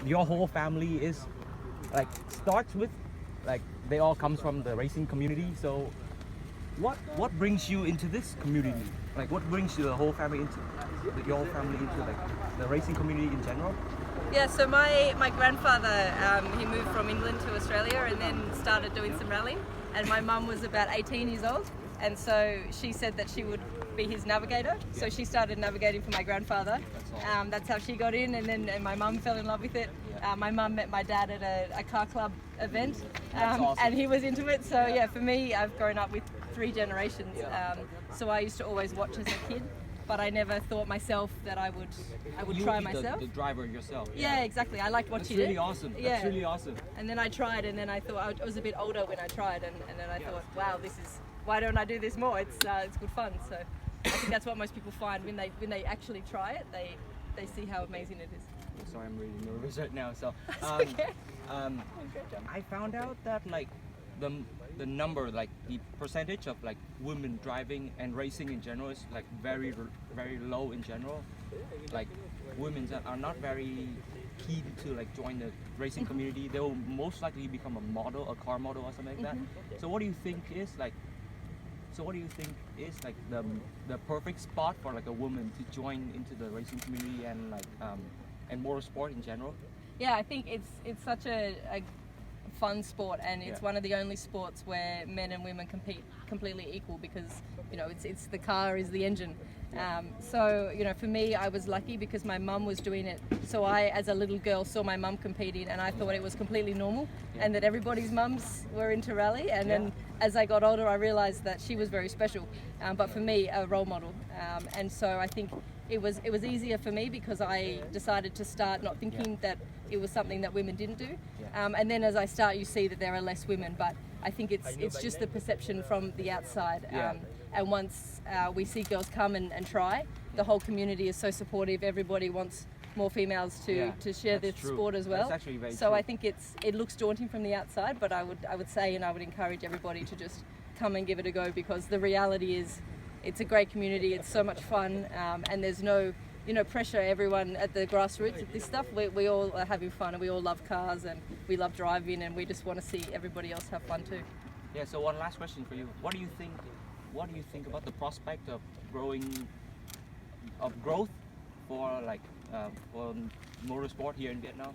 your whole family is like starts with like they all comes from the racing community. So what brings you into this community? Like what brings you the whole family into your whole family into like the racing community in general? Yeah, so my grandfather, he moved from England to Australia and then started doing some rallying, and my mum was about 18 years old, and so she said that she would be his navigator, so she started navigating for my grandfather. That's how she got in, and then my mum fell in love with it. My mum met my dad at a car club event, and he was into it, so yeah, for me, I've grown up with 3 generations, so I used to always watch as a kid, but I never thought myself that I would You try be myself. the driver yourself. Yeah, exactly. I liked That's watching really it. awesome. Yeah. That's really awesome. And then I tried, and then I thought I was a bit older when I tried, and then I thought, wow, why don't I do this more? It's good fun. So I think that's what most people find when they actually try it. They see how amazing it is. I'm sorry, I'm really nervous right now. So Okay. I found out that like the number, like the percentage of like women driving and racing in general is like very low in general. Like women that are not very keen to like join the racing community. They will most likely become a model, a car model or something like that. So what do you think is like? So what do you think is like the perfect spot for like a woman to join into the racing community and motorsport in general? Yeah, I think it's such a fun sport, and it's one of the only sports where men and women compete completely equal, because it's the car is the engine. So for me, I was lucky because my mum was doing it, so I as a little girl saw my mum competing, and I thought it was completely normal, and that everybody's mums were into rally, and then as I got older I realized that she was very special, but for me a role model, and so I think it was easier for me because I decided to start not thinking that it was something that women didn't do, and then as I start you see that there are less women, but I think it's just the perception from the outside, and once we see girls come and try, the whole community is so supportive. Everybody wants more females to share this sport as well. That's actually very so true. I think it looks daunting from the outside, but I would say, and I would encourage everybody to just come and give it a go, because the reality is it's a great community, it's so much fun, and there's no pressure. Everyone at the grassroots of this stuff, we all are having fun, and we all love cars, and we love driving, and we just want to see everybody else have fun too. Yeah. So one last question for you. What do you think about the prospect of growth for for motorsport here in Vietnam?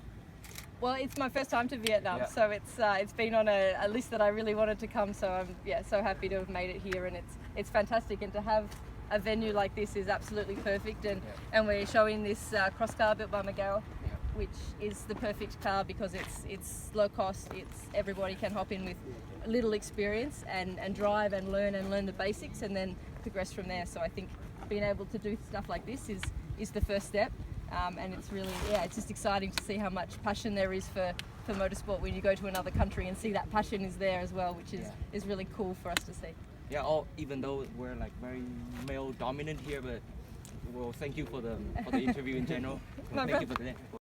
Well, it's my first time to Vietnam, so it's been on a list that I really wanted to come. So I'm so happy to have made it here, and it's fantastic, and to have a venue like this is absolutely perfect. And we're showing this cross car built by McGarrell, which is the perfect car because it's low cost. It's everybody can hop in with little experience and drive and learn the basics, and then progress from there. So I think being able to do stuff like this is the first step. And it's really, it's just exciting to see how much passion there is for motorsport when you go to another country and see that passion is there as well, which is really cool for us to see. Yeah, even though we're like very male dominant here, but well, thank you for the interview in general. My Thank you for the